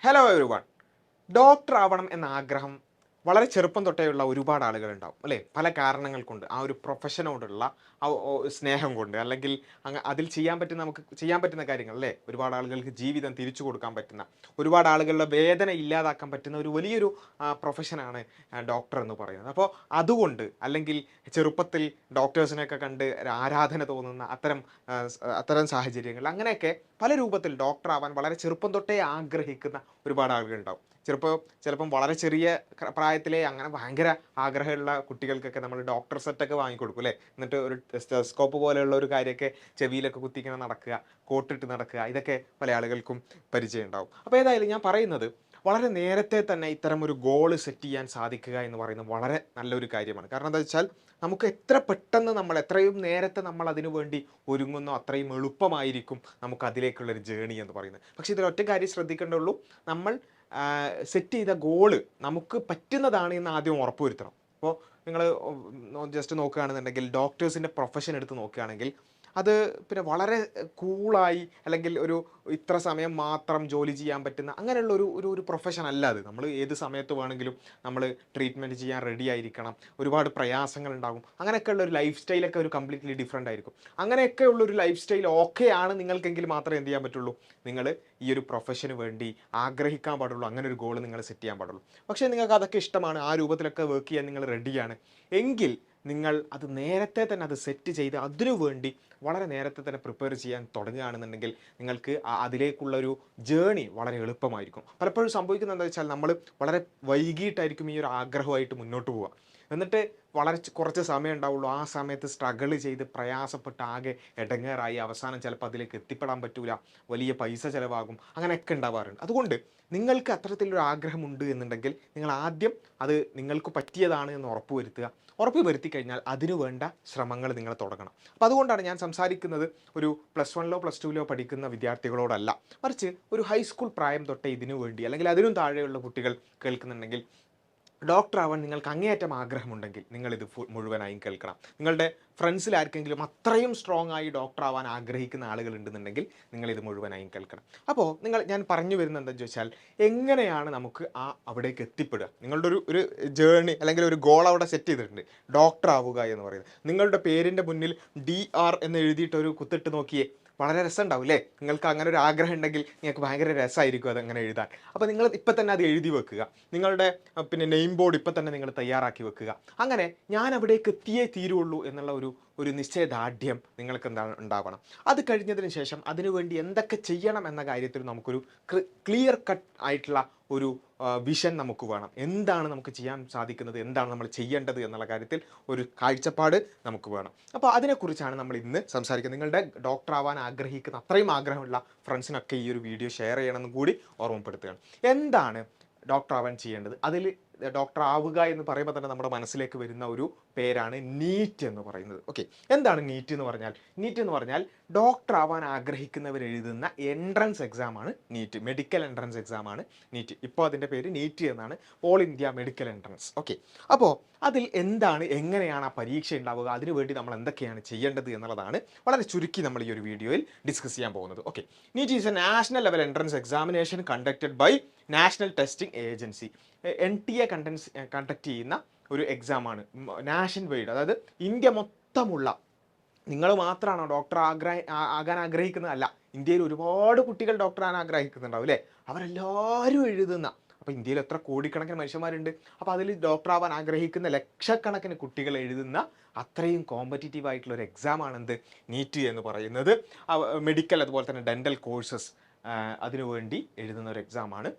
Hello every one. Doctor ആവണം എന്ന ആഗ്രഹം വളരെ ചെറുപ്പം തൊട്ടേയുള്ള ഒരുപാട് ആളുകളുണ്ടാവും അല്ലേ? പല കാരണങ്ങൾ കൊണ്ട് ആ ഒരു പ്രൊഫഷനോടുള്ള സ്നേഹം കൊണ്ട്, അല്ലെങ്കിൽ അതിൽ നമുക്ക് ചെയ്യാൻ പറ്റുന്ന കാര്യങ്ങൾ അല്ലേ, ഒരുപാട് ആളുകൾക്ക് ജീവിതം തിരിച്ചു കൊടുക്കാൻ പറ്റുന്ന, ഒരുപാട് ആളുകളുടെ വേദന ഇല്ലാതാക്കാൻ പറ്റുന്ന ഒരു വലിയൊരു പ്രൊഫഷനാണ് ഡോക്ടർ എന്ന് പറയുന്നത്. അപ്പോൾ അതുകൊണ്ട്, അല്ലെങ്കിൽ ചെറുപ്പത്തിൽ ഡോക്ടേഴ്സിനെയൊക്കെ കണ്ട് ഒരു ആരാധന തോന്നുന്ന അത്തരം സാഹചര്യങ്ങൾ, അങ്ങനെയൊക്കെ പല രൂപത്തിൽ ഡോക്ടർ ആവാൻ വളരെ ചെറുപ്പം തൊട്ടേ ആഗ്രഹിക്കുന്ന ഒരുപാട് ആളുകളുണ്ടാവും. ചിലപ്പം വളരെ ചെറിയ പ്രായത്തിലെ അങ്ങനെ ഭയങ്കര ആഗ്രഹമുള്ള കുട്ടികൾക്കൊക്കെ നമ്മൾ ഡോക്ടർ സെറ്റൊക്കെ വാങ്ങിക്കൊടുക്കും അല്ലേ? എന്നിട്ട് ഒരു സ്റ്റെതസ്കോപ്പ് പോലെയുള്ള ഒരു കാര്യമൊക്കെ ചെവിയിലൊക്കെ കുത്തിങ്ങനെ നടക്കുക, കോട്ടിട്ട് നടക്കുക, ഇതൊക്കെ പല ആളുകൾക്കും പരിചയം ഉണ്ടാവും. അപ്പോൾ ഏതായാലും ഞാൻ പറയുന്നത്, വളരെ നേരത്തെ തന്നെ ഇത്തരം ഒരു ഗോൾ സെറ്റ് ചെയ്യാൻ സാധിക്കുക എന്ന് പറയുന്നത് വളരെ നല്ലൊരു കാര്യമാണ്. കാരണം എന്താ വെച്ചാൽ, നമുക്ക് എത്ര പെട്ടെന്ന് എത്രയും നേരത്തെ നമ്മൾ അതിനു വേണ്ടി ഒരുങ്ങുന്നോ അത്രയും എളുപ്പമായിരിക്കും നമുക്ക് അതിലേക്കുള്ളൊരു ജേണി എന്ന് പറയുന്നത്. പക്ഷേ ഇതിൽ ഒറ്റ കാര്യം ശ്രദ്ധിക്കേണ്ടുള്ളൂ, നമ്മൾ സെറ്റ് ചെയ്ത ഗോള് നമുക്ക് പറ്റുന്നതാണ് എന്ന് ആദ്യം ഉറപ്പുവരുത്തണം. അപ്പോൾ നിങ്ങൾ ജസ്റ്റ് നോക്കുകയാണെന്നുണ്ടെങ്കിൽ, ഡോക്ടേഴ്സിൻ്റെ പ്രൊഫഷൻ എടുത്ത് നോക്കുകയാണെങ്കിൽ, അത് പിന്നെ വളരെ കൂളായി, അല്ലെങ്കിൽ ഇത്ര സമയം മാത്രം ജോലി ചെയ്യാൻ പറ്റുന്ന അങ്ങനെയുള്ള ഒരു ഒരു ഒരു പ്രൊഫഷൻ അല്ല അത്. നമ്മൾ ഏത് സമയത്ത് വേണമെങ്കിലും നമ്മൾ ട്രീറ്റ്മെൻറ്റ് ചെയ്യാൻ റെഡി ആയിരിക്കണം. ഒരുപാട് പ്രയാസങ്ങൾ ഉണ്ടാകും. അങ്ങനെയൊക്കെയുള്ള ഒരു ലൈഫ് സ്റ്റൈലൊക്കെ ഒരു കംപ്ലീറ്റ്ലി ഡിഫറെൻ്റ് ആയിരിക്കും. അങ്ങനെയൊക്കെയുള്ള ഒരു ലൈഫ് സ്റ്റൈൽ ഓക്കെയാണ് നിങ്ങൾക്കെങ്കിൽ മാത്രമേ എന്ത് ചെയ്യാൻ പറ്റുള്ളൂ, നിങ്ങൾ ഈ ഒരു പ്രൊഫഷന് വേണ്ടി ആഗ്രഹിക്കാൻ പാടുള്ളൂ. അങ്ങനെ ഒരു ഗോൾ നിങ്ങൾ സെറ്റ് ചെയ്യാൻ പാടുള്ളൂ. പക്ഷേ നിങ്ങൾക്ക് അതൊക്കെ ഇഷ്ടമാണ്, ആ രൂപത്തിലൊക്കെ വർക്ക് ചെയ്യാൻ നിങ്ങൾ റെഡിയാണ് എങ്കിൽ, നിങ്ങൾ അത് നേരത്തെ തന്നെ അത് സെറ്റ് ചെയ്ത് അതിനു വേണ്ടി വളരെ നേരത്തെ തന്നെ പ്രിപ്പയർ ചെയ്യാൻ തുടങ്ങുകയാണെന്നുണ്ടെങ്കിൽ, നിങ്ങൾക്ക് അതിലേക്കുള്ളൊരു ജേണി വളരെ എളുപ്പമായിരിക്കും. പലപ്പോഴും സംഭവിക്കുന്നത് എന്താ വെച്ചാൽ, നമ്മൾ വളരെ വൈകിട്ടായിരിക്കും ഈ ഒരു ആഗ്രഹമായിട്ട് മുന്നോട്ട് പോവുക. എന്നിട്ട് വളരെ കുറച്ച് സമയം ഉണ്ടാവുള്ളൂ. ആ സമയത്ത് സ്ട്രഗിൾ ചെയ്ത് പ്രയാസപ്പെട്ട് ആകെ ഇടങ്ങേറായി അവസാനം ചിലപ്പോൾ അതിലേക്ക് എത്തിപ്പെടാൻ പറ്റൂല, വലിയ പൈസ ചിലവാകും, അങ്ങനെയൊക്കെ ഉണ്ടാവാറുണ്ട്. അതുകൊണ്ട് നിങ്ങൾക്ക് അത്തരത്തിലൊരു ആഗ്രഹമുണ്ട് എന്നുണ്ടെങ്കിൽ, നിങ്ങൾ ആദ്യം അത് നിങ്ങൾക്ക് പറ്റിയതാണ് എന്ന് ഉറപ്പ് വരുത്തി കഴിഞ്ഞാൽ അതിനു വേണ്ട ശ്രമങ്ങൾ നിങ്ങൾ തുടങ്ങണം. അപ്പോൾ അതുകൊണ്ടാണ് ഞാൻ സംസാരിക്കുന്നത് ഒരു +1ലോ +2ലോ പഠിക്കുന്ന വിദ്യാർത്ഥികളോടല്ല, മറിച്ച് ഒരു ഹൈസ്കൂൾ പ്രായം തൊട്ടേ ഇതിനു വേണ്ടി, അല്ലെങ്കിൽ അതിനും താഴെയുള്ള കുട്ടികൾ കേൾക്കുന്നുണ്ടെങ്കിൽ, ഡോക്ടർ ആവാൻ നിങ്ങൾക്ക് അങ്ങേയറ്റം ആഗ്രഹമുണ്ടെങ്കിൽ നിങ്ങളിത് മുഴുവനായും കേൾക്കണം. നിങ്ങളുടെ ഫ്രണ്ട്സിൽ ആർക്കെങ്കിലും അത്രയും സ്ട്രോങ് ആയി ഡോക്ടർ ആവാൻ ആഗ്രഹിക്കുന്ന ആളുകൾ ഉണ്ടെന്നുണ്ടെങ്കിൽ നിങ്ങളിത് മുഴുവനായും കേൾക്കണം. അപ്പോൾ ഞാൻ പറഞ്ഞു വരുന്നത് എന്താണെന്ന് ചോദിച്ചാൽ, എങ്ങനെയാണ് നമുക്ക് അവിടേക്ക് എത്തിപ്പെടുക? നിങ്ങളുടെ ഒരു ജേർണി, അല്ലെങ്കിൽ ഒരു ഗോൾ അവിടെ സെറ്റ് ചെയ്തിട്ടുണ്ട്, ഡോക്ടർ ആവുക എന്ന് പറയുന്നത്. നിങ്ങളുടെ പേരിൻ്റെ മുന്നിൽ DR എന്ന് എഴുതിയിട്ട് ഒരു കുത്തിട്ട് നോക്കിയേ, വളരെ രസമുണ്ടാവും അല്ലേ? നിങ്ങൾക്ക് അങ്ങനെ ഒരു ആഗ്രഹം ഉണ്ടെങ്കിൽ നിങ്ങൾക്ക് ഭയങ്കര രസമായിരിക്കും അതങ്ങനെ എഴുതാൻ. അപ്പോൾ നിങ്ങൾ ഇപ്പം തന്നെ അത് എഴുതി വെക്കുക. നിങ്ങളുടെ പിന്നെ നെയിം ബോർഡ് ഇപ്പം തന്നെ നിങ്ങൾ തയ്യാറാക്കി വെക്കുക. അങ്ങനെ ഞാൻ അവിടേക്ക് എത്തിയേ തീരുള്ളൂ എന്നുള്ള ഒരു നിശ്ചയദാർഢ്യം നിങ്ങൾക്ക് ഉണ്ടാവണം. അത് കഴിഞ്ഞതിന് ശേഷം അതിനുവേണ്ടി എന്തൊക്കെ ചെയ്യണം എന്ന കാര്യത്തിൽ നമുക്കൊരു ക്ലിയർ കട്ട് ആയിട്ടുള്ള ഒരു വിഷൻ നമുക്ക് വേണം. എന്താണ് നമുക്ക് ചെയ്യാൻ സാധിക്കുന്നത്, എന്താണ് നമ്മൾ ചെയ്യേണ്ടത് എന്നുള്ള കാര്യത്തിൽ ഒരു കാഴ്ചപ്പാട് നമുക്ക് വേണം. അപ്പോൾ അതിനെക്കുറിച്ചാണ് നമ്മൾ ഇന്ന് സംസാരിക്കുന്നത്. നിങ്ങളുടെ ഡോക്ടർ ആവാൻ ആഗ്രഹിക്കുന്ന, അത്രയും ആഗ്രഹമുള്ള ഫ്രണ്ട്സിനൊക്കെ ഈ ഒരു വീഡിയോ ഷെയർ ചെയ്യണമെന്ന് കൂടി ഓർമ്മപ്പെടുത്തുകയാണ്. എന്താണ് ഡോക്ടർ ആവാൻ ചെയ്യേണ്ടത്? അതിൽ ഡോക്ടർ ആവുക എന്ന് പറയുമ്പോൾ തന്നെ നമ്മുടെ മനസ്സിലേക്ക് വരുന്ന ഒരു പേരാണ് നീറ്റ് എന്ന് പറയുന്നത്. ഓക്കെ, എന്താണ് നീറ്റ് എന്ന് പറഞ്ഞാൽ? നീറ്റ് എന്ന് പറഞ്ഞാൽ ഡോക്ടർ ആവാൻ ആഗ്രഹിക്കുന്നവർ എഴുതുന്ന എൻട്രൻസ് എക്സാമാണ് നീറ്റ്. മെഡിക്കൽ എൻട്രൻസ് എക്സാമാണ് നീറ്റ്. ഇപ്പോൾ അതിൻ്റെ പേര് നീറ്റ് എന്നാണ്, all India medical entrance. Okay, അപ്പോൾ അതിൽ എങ്ങനെയാണ് ആ പരീക്ഷ ഉണ്ടാവുക, അതിനുവേണ്ടി നമ്മൾ എന്തൊക്കെയാണ് ചെയ്യേണ്ടത് എന്നുള്ളതാണ് വളരെ ചുരുക്കി നമ്മൾ ഈ ഒരു വീഡിയോയിൽ ഡിസ്കസ് ചെയ്യാൻ പോകുന്നത്. Okay, NEET is a national level entrance examination conducted by national testing agency. NTA conduct ചെയ്യുന്ന ഒരു എക്സാമാണ്, നാഷൻ വൈഡ്, അതായത് ഇന്ത്യ മൊത്തമുള്ള. നിങ്ങൾ മാത്രമാണോ ഡോക്ടർ ആകാൻ ആഗ്രഹിക്കുന്നതല്ല, ഇന്ത്യയിൽ ഒരുപാട് കുട്ടികൾ ഡോക്ടർ ആകാൻ ആഗ്രഹിക്കുന്നുണ്ടാവും അല്ലേ? അവരെല്ലാവരും എഴുതുന്ന, അപ്പോൾ ഇന്ത്യയിൽ എത്ര കോടിക്കണക്കിന് മനുഷ്യന്മാരുണ്ട്, അപ്പോൾ അതിൽ ഡോക്ടർ ആവാൻ ആഗ്രഹിക്കുന്ന ലക്ഷക്കണക്കിന് കുട്ടികൾ എഴുതുന്ന അത്രയും കോമ്പറ്റീറ്റീവ് ആയിട്ടുള്ള ഒരു എക്സാമാണ് നീറ്റ് എന്ന് പറയുന്നത്. മെഡിക്കൽ, അതുപോലെ തന്നെ ഡെൻ്റൽ കോഴ്സസ്, അതിനുവേണ്ടി എഴുതുന്ന ഒരു എക്സാമാണ്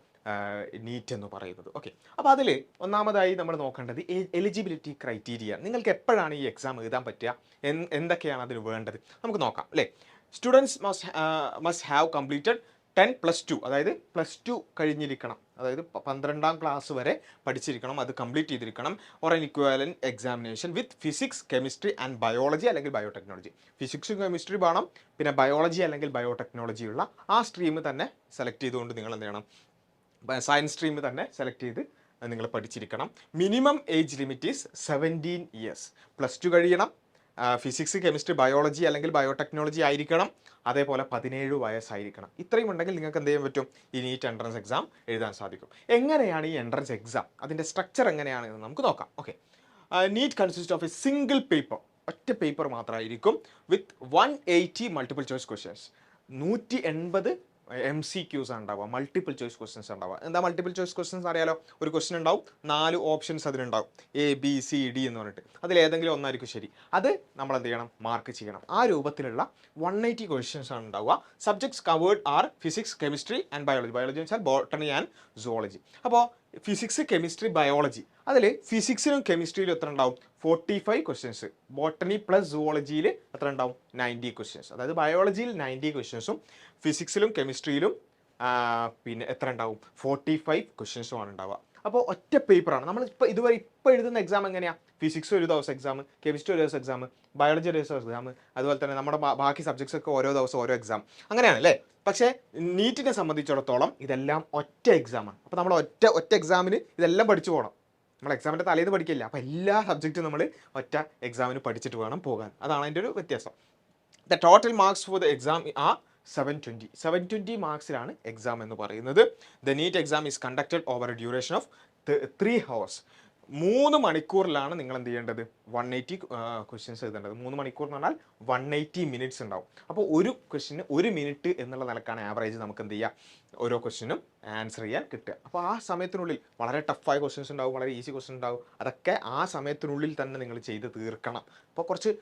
നീറ്റ് എന്ന് പറയുന്നത്. ഓക്കെ, അപ്പോൾ അതിൽ ഒന്നാമതായി നമ്മൾ നോക്കേണ്ടത് എലിജിബിലിറ്റി ക്രൈറ്റീരിയ. നിങ്ങൾക്ക് എപ്പോഴാണ് ഈ എക്സാം എഴുതാൻ പറ്റുക, എന്തൊക്കെയാണ് അതിന് വേണ്ടത് നമുക്ക് നോക്കാം അല്ലേ? സ്റ്റുഡൻസ് മസ്റ്റ് ഹാവ് കംപ്ലീറ്റഡ് 10+2, അതായത് +2 കഴിഞ്ഞിരിക്കണം, അതായത് 12ാം ക്ലാസ് വരെ പഠിച്ചിരിക്കണം, അത് കംപ്ലീറ്റ് ചെയ്തിരിക്കണം. Or N equivalent examination with physics, chemistry and biology അല്ലെങ്കിൽ ബയോടെക്നോളജി. ഫിസിക്സും കെമിസ്ട്രി വേണം, പിന്നെ ബയോളജി അല്ലെങ്കിൽ ബയോടെക്നോളജി ഉള്ള ആ സ്ട്രീം തന്നെ സെലക്ട് ചെയ്തുകൊണ്ട് നിങ്ങൾ എന്ത് ചെയ്യണം, സയൻസ് സ്ട്രീം തന്നെ സെലക്ട് ചെയ്ത് നിങ്ങൾ പഠിച്ചിരിക്കണം. Minimum age limit is 17 years. +2 കഴിയണം, ഫിസിക്സ്, കെമിസ്ട്രി, ബയോളജി അല്ലെങ്കിൽ ബയോടെക്നോളജി ആയിരിക്കണം. അതേപോലെ 17 വയസ്സായിരിക്കണം. ഇത്രയും ഉണ്ടെങ്കിൽ നിങ്ങൾക്ക് എന്ത് ചെയ്യാൻ പറ്റും? ഈ നീറ്റ് എൻട്രൻസ് എക്സാം എഴുതാൻ സാധിക്കും. എങ്ങനെയാണ് ഈ എൻട്രൻസ് എക്സാം, അതിൻ്റെ സ്ട്രക്ചർ എങ്ങനെയാണെന്ന് നമുക്ക് നോക്കാം. Okay, NEET consist of a single paper, ഒറ്റ പേപ്പർ മാത്രമായിരിക്കും, with 180 multiple choice questions. 180 MCQs ആണ് ഉണ്ടാവുക, മൾട്ടിപ്പിൾ ചോയ്സ് ക്വസ്റ്റ്യൻസ് ഉണ്ടാവുക. എന്താ മൾട്ടിപ്പിൾ ചോയ്സ് ക്വസ്റ്റ്യൻസ് അറിയാലോ? ഒരു ക്വസ്റ്റ്യൻ ഉണ്ടാവും, 4 ഓപ്ഷൻസ് അതിനുണ്ടാവും, ABCD എന്ന് പറഞ്ഞിട്ട്. അതിലേതെങ്കിലും ഒന്നായിരിക്കും ശരി. അത് നമ്മൾ എന്ത് ചെയ്യണം? മാർക്ക് ചെയ്യണം. ആ രൂപത്തിലുള്ള 180 ക്വസ്റ്റ്യൻസ് ആണ് ഉണ്ടാവുക. Subjects covered are physics, chemistry and biology. Biology എന്ന് വെച്ചാൽ ബോട്ടണി ആൻഡ് സുവോളജി. അപ്പോൾ ഫിസിക്സ്, കെമിസ്ട്രി, ബയോളജി, അതിൽ ഫിസിക്സിലും കെമിസ്ട്രിയിലും എത്ര ഉണ്ടാവും? 45 ക്വസ്റ്റ്യൻസ്. ബോട്ടണി പ്ലസ് സുവോളജിയിൽ എത്ര ഉണ്ടാവും? 90 ക്വസ്റ്റ്യൻസ്. അതായത് ബയോളജിയിൽ 90 ക്വസ്റ്റ്യൻസും ഫിസിക്സിലും കെമിസ്ട്രിയിലും പിന്നെ എത്ര ഉണ്ടാവും? 45 ക്വസ്റ്റ്യൻസുമാണ് ഉണ്ടാവുക. അപ്പോൾ ഒറ്റ പേപ്പറാണ്. നമ്മൾ ഇപ്പോൾ എഴുതുന്ന എക്സാം എങ്ങനെയാണ്? ഫിസിക്സ് ഒരു ദിവസം എക്സാം, കെമിസ്ട്രി ഒരു ദിവസം എക്സാം, ബയോളജി ഒരു ദിവസം എക്സാം, അതുപോലെ തന്നെ നമ്മുടെ ബാക്കി സബ്ജക്ട്സ് ഒക്കെ ഓരോ ദിവസം ഓരോ എക്സാം, അങ്ങനെയാണ് അല്ലേ? പക്ഷേ നീറ്റിനെ സംബന്ധിച്ചിടത്തോളം ഇതെല്ലാം ഒറ്റ എക്സാമാണ്. അപ്പോൾ നമ്മൾ ഒറ്റ എക്സാമിന് ഇതെല്ലാം പഠിച്ചു പോകണം. നമ്മൾ എക്സാമിൻ്റെ തലേന്ന് പഠിക്കില്ല. അപ്പോൾ എല്ലാ സബ്ജക്റ്റും നമ്മൾ ഒറ്റ എക്സാമിന് പഠിച്ചിട്ട് വേണം പോകാൻ. അതാണ് അതിൻ്റെ ഒരു വ്യത്യാസം. The total marks for the exam ആ 720 മാർക്സിലാണ് എക്സാം എന്ന് പറയുന്നത്. The NEET exam is conducted over a duration of 3 hours. 3 മണിക്കൂറിലാണ് നിങ്ങൾ എന്ത് ചെയ്യേണ്ടത്? 180 ക്വസ്റ്റ്യൻസ് എഴുതേണ്ടത്. 3 മണിക്കൂർ എന്ന് പറഞ്ഞാൽ 180 മിനിറ്റ്സ് ഉണ്ടാവും. അപ്പോൾ ഒരു ക്വസ്റ്റ്യന് 1 മിനിറ്റ് എന്നുള്ള നിലക്കാണ് ആവറേജ് നമുക്ക് എന്ത് ചെയ്യുക? ഓരോ ക്വസ്റ്റ്യനും ആൻസർ ചെയ്യാൻ കിട്ടുക. അപ്പോൾ ആ സമയത്തിനുള്ളിൽ വളരെ ടഫായ ക്വസ്റ്റ്യൻസ് ഉണ്ടാവും, വളരെ ഈസി ക്വസ്റ്റ്യൻ ഉണ്ടാവും. അതൊക്കെ ആ സമയത്തിനുള്ളിൽ തന്നെ നിങ്ങൾ ചെയ്ത് തീർക്കണം. അപ്പോൾ കുറച്ച്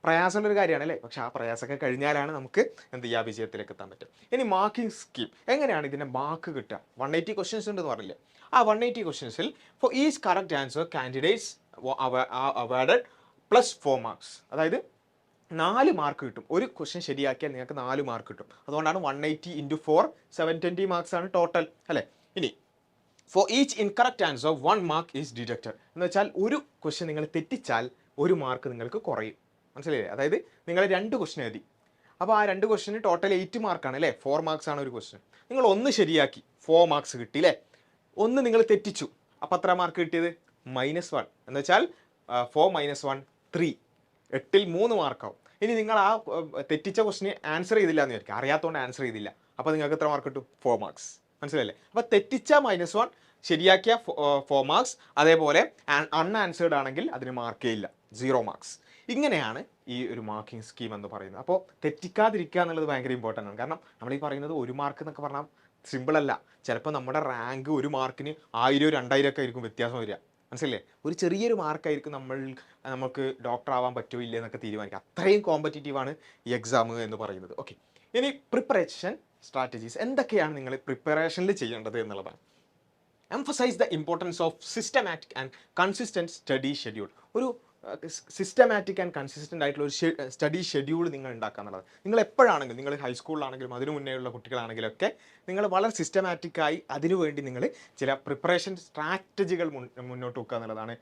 പ്രയാസമുള്ളൊരു കാര്യമാണ് അല്ലേ? പക്ഷേ ആ പ്രയാസമൊക്കെ കഴിഞ്ഞാലാണ് നമുക്ക് എന്ത് ചെയ്യുക? വിജയത്തിലേക്ക് എത്താൻ പറ്റും. ഇനി മാർക്കിംഗ് സ്കീം എങ്ങനെയാണ് ഇതിൻ്റെ മാർക്ക് കിട്ടുക? 180 ക്വസ്റ്റ്യൻസ് ഉണ്ടെന്ന് പറഞ്ഞില്ലേ? ആ 180 ക്വസ്റ്റ്യൻസിൽ for each correct answer candidates awarded +4 marks. അതായത് 4 മാർക്ക് കിട്ടും. ഒരു ക്വസ്റ്റ്യൻ ശരിയാക്കിയാൽ നിങ്ങൾക്ക് 4 മാർക്ക് കിട്ടും. അതുകൊണ്ടാണ് 180 × 4 720 മാർക്സ് ആണ് ടോട്ടൽ അല്ലേ? ഇനി for each incorrect answer 1 mark is deducted. എന്ന് വെച്ചാൽ ഒരു ക്വസ്റ്റ്യൻ നിങ്ങൾ തെറ്റിച്ചാൽ 1 മാർക്ക് നിങ്ങൾക്ക് കുറയും. മനസ്സിലായില്ലേ? അതായത് നിങ്ങൾ 2 ക്വസ്റ്റ്യൻ എഴുതി, അപ്പോൾ ആ 2 ക്വസ്റ്റ്യന് ടോട്ടൽ 8 മാർക്കാണ് അല്ലേ? 4 മാർക്സ് ആണ് ഒരു ക്വസ്റ്റ്യൻ. നിങ്ങൾ 1 ശരിയാക്കി, 4 മാർക്സ് കിട്ടി അല്ലേ? 1 നിങ്ങൾ തെറ്റിച്ചു, അപ്പോൾ എത്ര മാർക്ക് കിട്ടിയത്? -1. എന്ന് വെച്ചാൽ 4 - 1 3. 8ൽ 3 മാർക്കാവും. ഇനി നിങ്ങൾ ആ തെറ്റിച്ച ക്വസ്റ്റിന് ആൻസർ ചെയ്തില്ല എന്ന് വിചാരിക്കുക, അറിയാത്തതുകൊണ്ട് ആൻസർ ചെയ്തില്ല, അപ്പോൾ നിങ്ങൾക്ക് എത്ര മാർക്ക് കിട്ടും? 4 മാർക്സ്. മനസ്സിലല്ലേ? അപ്പോൾ തെറ്റിച്ച -1, ശരിയാക്കിയ 4 മാർക്സ്. അതേപോലെ അൺആൻസേർഡ് ആണെങ്കിൽ അതിന് മാർക്കേ ഇല്ല, 0 മാർക്സ്. ഇങ്ങനെയാണ് ഈ ഒരു മാർക്കിംഗ് സ്കീം എന്ന് പറയുന്നത്. അപ്പോൾ തെറ്റിക്കാതിരിക്കുക എന്നുള്ളത് ഭയങ്കര ഇമ്പോർട്ടൻ്റ് ആണ്. കാരണം നമ്മൾ ഈ പറയുന്നത് 1 മാർക്ക് എന്നൊക്കെ പറഞ്ഞാൽ സിമ്പിളല്ല. ചിലപ്പോൾ നമ്മുടെ റാങ്ക് 1 മാർക്കിന് 1000 2000 ഒക്കെ ആയിരിക്കും വ്യത്യാസം വരിക. മനസ്സിലല്ലേ? ഒരു ചെറിയൊരു മാർക്കായിരിക്കും നമുക്ക് ഡോക്ടർ ആവാൻ പറ്റുമോ ഇല്ല എന്നൊക്കെ തീരുമാനിക്കുക. അത്രയും കോമ്പറ്റീറ്റീവാണ് ഈ എക്സാം എന്ന് പറയുന്നത്. ഓക്കെ, ഇനി പ്രിപ്പറേഷൻ സ്ട്രാറ്റജീസ് എന്തൊക്കെയാണ് നിങ്ങൾ പ്രിപ്പറേഷനിൽ ചെയ്യേണ്ടത് എന്നുള്ളതാണ്. Emphasize the importance of systematic and consistent study schedule. ഒരു സിസ്റ്റമാറ്റിക് ആൻഡ് കൺസിസ്റ്റൻ്റ് ആയിട്ടുള്ള ഒരു സ്റ്റഡി ഷെഡ്യൂൾ നിങ്ങൾ ഉണ്ടാക്കുക എന്നുള്ളത്. നിങ്ങൾ എപ്പോഴാണെങ്കിലും, നിങ്ങൾ ഹൈസ്കൂളിലാണെങ്കിലും അതിനു മുന്നേയുള്ള കുട്ടികളാണെങ്കിലും ഒക്കെ നിങ്ങൾ വളരെ സിസ്റ്റമാറ്റിക്കായി അതിനുവേണ്ടി നിങ്ങൾ ചില പ്രിപ്പറേഷൻ സ്ട്രാറ്റജികൾ മുന്നോട്ട് വെക്കുക എന്നുള്ളതാണ്.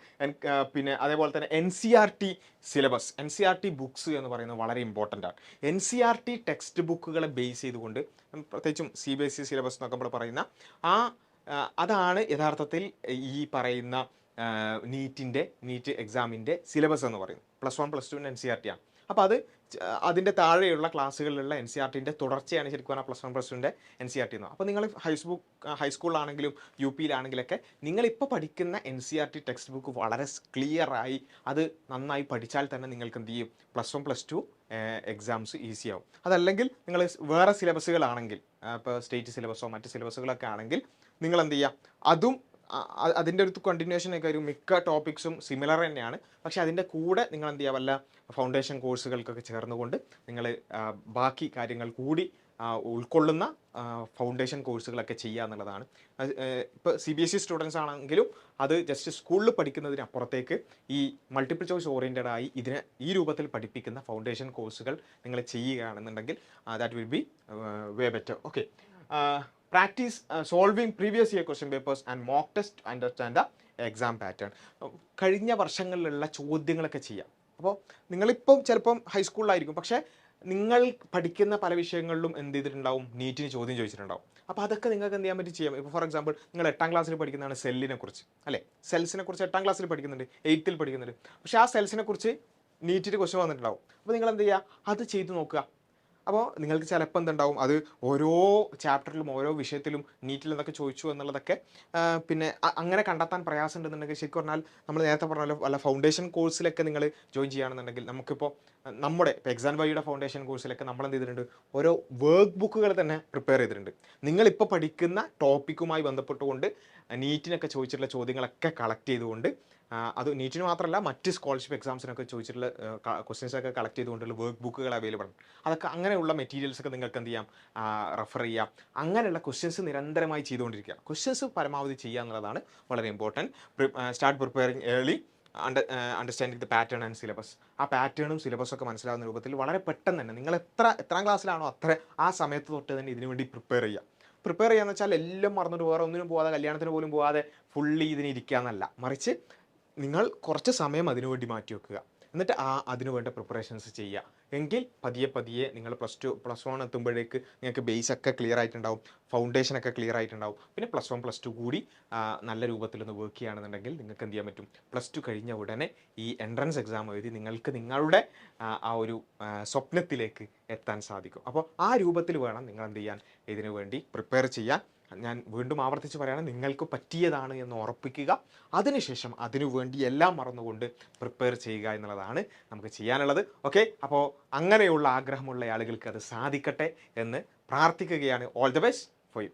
പിന്നെ അതേപോലെ തന്നെ NCERT സിലബസ്, NCERT ബുക്സ് എന്ന് പറയുന്നത് വളരെ ഇമ്പോർട്ടൻ്റ് ആണ്. NCERT ടെക്സ്റ്റ് ബുക്കുകളെ ബേസ് ചെയ്തുകൊണ്ട്, പ്രത്യേകിച്ചും CBSE സിലബസ് എന്നൊക്കെ നമ്മൾ പറയുന്ന അതാണ് യഥാർത്ഥത്തിൽ ഈ പറയുന്ന നീറ്റ് എക്സാമിൻ്റെ സിലബസ് എന്ന് പറയുന്നത്. +1 +2 NCERT ആണ്. അപ്പോൾ അതിൻ്റെ താഴെയുള്ള ക്ലാസ്സുകളിലുള്ള NCERTൻ്റെ തുടർച്ചയാണ് ശരിക്കും പറഞ്ഞാൽ +1 +2 NCERT എന്ന്. അപ്പോൾ നിങ്ങൾ ഹൈസ്കൂളിലാണെങ്കിലും UPയിലാണെങ്കിലൊക്കെ നിങ്ങളിപ്പോൾ പഠിക്കുന്ന NCERT ടെക്സ്റ്റ് ബുക്ക് വളരെ ക്ലിയറായി അത് നന്നായി പഠിച്ചാൽ തന്നെ നിങ്ങൾക്ക് എന്ത് ചെയ്യും? +1 +2 എക്സാംസ് ഈസി ആവും. അതല്ലെങ്കിൽ നിങ്ങൾ വേറെ സിലബസുകളാണെങ്കിൽ, ഇപ്പോൾ സ്റ്റേറ്റ് സിലബസോ മറ്റ് സിലബസുകളൊക്കെ ആണെങ്കിൽ നിങ്ങൾ എന്ത് ചെയ്യുക? അതും അതിൻ്റെ ഒരു കണ്ടിന്യൂഷൻ ഒക്കെ ഒരു മിക്ക ടോപ്പിക്സും സിമിലർ തന്നെയാണ്. പക്ഷേ അതിൻ്റെ കൂടെ നിങ്ങൾ എന്ത് ചെയ്യുക? വല്ല ഫൗണ്ടേഷൻ കോഴ്സുകൾക്കൊക്കെ ചേർന്നുകൊണ്ട് നിങ്ങൾ ബാക്കി കാര്യങ്ങൾ കൂടി ഉൾക്കൊള്ളുന്ന ഫൗണ്ടേഷൻ കോഴ്സുകളൊക്കെ ചെയ്യുക എന്നുള്ളതാണ്. ഇപ്പോൾ CBSE സ്റ്റുഡൻസ് ആണെങ്കിലും അത് ജസ്റ്റ് സ്കൂളിൽ പഠിക്കുന്നതിനപ്പുറത്തേക്ക് ഈ മൾട്ടിപ്പിൾ ചോയ്സ് ഓറിയൻറ്റഡ് ആയി ഈ രൂപത്തിൽ പഠിപ്പിക്കുന്ന ഫൗണ്ടേഷൻ കോഴ്സുകൾ നിങ്ങൾ ചെയ്യുകയാണെന്നുണ്ടെങ്കിൽ that will be way better. Okay, practice solving previous year question papers and mock test understand the exam pattern. കഴിഞ്ഞ വർഷങ്ങളിലുള്ള ചോദ്യങ്ങളൊക്കെ ചെയ്യാം. അപ്പോൾ നിങ്ങളിപ്പം ചിലപ്പം ഹൈസ്കൂളിലായിരിക്കും, പക്ഷേ നിങ്ങൾ പഠിക്കുന്ന പല വിഷയങ്ങളിലും എന്ത് ചെയ്തിട്ടുണ്ടാവും? നീറ്റിന് ചോദ്യം ചോദിച്ചിട്ടുണ്ടാവും. അപ്പോൾ അതൊക്കെ നിങ്ങൾക്ക് എന്ത് ചെയ്യാൻ പറ്റി ചെയ്യാം. ഇപ്പോൾ ഫോർ എക്സാമ്പിൾ നിങ്ങൾ 8ാം ക്ലാസ്സിൽ പഠിക്കുന്നതാണ് സെല്ലിനെ കുറിച്ച് അല്ലേ? സെൽസിനെ കുറിച്ച് 8ാം ക്ലാസ്സിൽ പഠിക്കുന്നുണ്ട്, 8th പഠിക്കുന്നുണ്ട്. പക്ഷേ ആ സെൽസിനെ കുറിച്ച് നീറ്റിൽ ക്വസ്റ്റ്യൻ വന്നിട്ടുണ്ടാവും. അപ്പോൾ നിങ്ങൾ എന്ത് ചെയ്യുക, അത് ചെയ്ത് നോക്കുക. അപ്പോൾ നിങ്ങൾക്ക് ചിലപ്പോൾ എന്തുണ്ടാവും, അത് ഓരോ ചാപ്റ്ററിലും ഓരോ വിഷയത്തിലും നീറ്റിൽ എന്തൊക്കെ ചോദിച്ചു എന്നുള്ളതൊക്കെ പിന്നെ അങ്ങനെ കണ്ടെത്താൻ പ്രയാസം ഉണ്ടെന്നുണ്ടെങ്കിൽ ശരിക്കും പറഞ്ഞാൽ നമ്മൾ നേരത്തെ പറഞ്ഞാൽ വല്ല ഫൗണ്ടേഷൻ കോഴ്സിലൊക്കെ നിങ്ങൾ ജോയിൻ ചെയ്യുകയാണെന്നുണ്ടെങ്കിൽ നമുക്കിപ്പോൾ നമ്മുടെ ഇപ്പോൾ എക്സാം വഴിയുടെ ഫൗണ്ടേഷൻ കോഴ്സിലൊക്കെ നമ്മൾ എന്ത് ചെയ്തിട്ടുണ്ട്, ഓരോ വർക്ക് ബുക്കുകൾ തന്നെ പ്രിപ്പയർ ചെയ്തിട്ടുണ്ട്. നിങ്ങളിപ്പോൾ പഠിക്കുന്ന ടോപ്പിക്കുമായി ബന്ധപ്പെട്ടുകൊണ്ട് നീറ്റിനൊക്കെ ചോദിച്ചിട്ടുള്ള ചോദ്യങ്ങളൊക്കെ കളക്ട് ചെയ്തുകൊണ്ട് അത് നീറ്റിന് മാത്രമല്ല മറ്റ് സ്കോളർഷിപ്പ് എക്സാംസിനൊക്കെ ചോദിച്ചിട്ടുള്ള ക്വസ്റ്റ്യൻസൊക്കെ കളക്ട് ചെയ്തുകൊണ്ടുള്ള വർക്ക് ബുക്കുകൾ അവൈലബിൾ ആണ്. അതൊക്കെ അങ്ങനെയുള്ള മെറ്റീരിയൽസൊക്കെ നിങ്ങൾക്ക് എന്ത് ചെയ്യാം, റെഫർ ചെയ്യാം. അങ്ങനെയുള്ള ക്വസ്റ്റ്യൻസ് നിരന്തരമായി ചെയ്തുകൊണ്ടിരിക്കുക. ക്വസ്റ്റ്യൻസ് പരമാവധി ചെയ്യുക എന്നുള്ളതാണ് വളരെ important. Start preparing early, understanding the pattern and syllabus. ആ പാറ്റേണും സിലബസൊക്കെ മനസ്സിലാവുന്ന രൂപത്തിൽ വളരെ പെട്ടെന്ന് തന്നെ നിങ്ങൾ എത്രാം ക്ലാസ്സിലാണോ ആ സമയത്ത് തൊട്ട് തന്നെ ഇതിനു വേണ്ടി പ്രിപ്പയർ ചെയ്യുക. പ്രിപ്പയർ ചെയ്യാന്ന് വെച്ചാൽ എല്ലാം മറന്നിട്ട് വേറെ ഒന്നിനും പോകാതെ, കല്യാണത്തിന് പോലും പോകാതെ ഫുള്ളി ഇതിനിരിക്കുക എന്നല്ല, മറിച്ച് നിങ്ങൾ കുറച്ച് സമയം അതിനുവേണ്ടി മാറ്റി വെക്കുക. എന്നിട്ട് അതിനു വേണ്ട പ്രിപ്പറേഷൻസ് ചെയ്യുക. എങ്കിൽ പതിയെ പതിയെ നിങ്ങൾ പ്ലസ് വൺ എത്തുമ്പോഴേക്ക് നിങ്ങൾക്ക് ബേസ് ഒക്കെ ക്ലിയർ ആയിട്ടുണ്ടാവും, ഫൗണ്ടേഷനൊക്കെ ക്ലിയർ ആയിട്ടുണ്ടാവും. പിന്നെ പ്ലസ് വൺ പ്ലസ് ടു കൂടി നല്ല രൂപത്തിലൊന്ന് വർക്ക് ചെയ്യുകയാണെന്നുണ്ടെങ്കിൽ നിങ്ങൾക്ക് എന്ത് ചെയ്യാൻ പറ്റും, പ്ലസ് ടു കഴിഞ്ഞ ഉടനെ ഈ എൻട്രൻസ് എക്സാം എഴുതി നിങ്ങൾക്ക് നിങ്ങളുടെ ആ ഒരു സ്വപ്നത്തിലേക്ക് എത്താൻ സാധിക്കും. അപ്പോൾ ആ രൂപത്തിൽ വേണം നിങ്ങൾ എന്ത് ചെയ്യാൻ, ഇതിനു വേണ്ടി പ്രിപ്പയർ ചെയ്യാൻ. ഞാൻ വീണ്ടും ആവർത്തിച്ച് പറയുകയാണ്, നിങ്ങൾക്ക് പറ്റിയതാണ് എന്ന് ഉറപ്പിക്കുക. അതിനുശേഷം അതിനുവേണ്ടി എല്ലാം മറന്നുകൊണ്ട് പ്രിപ്പയർ ചെയ്യുക എന്നുള്ളതാണ് നമുക്ക് ചെയ്യാനുള്ളത്. ഓക്കെ, അപ്പോൾ അങ്ങനെയുള്ള ആഗ്രഹമുള്ള ആളുകൾക്ക് അത് സാധിക്കട്ടെ എന്ന് പ്രാർത്ഥിക്കുകയാണ്. All the best for you.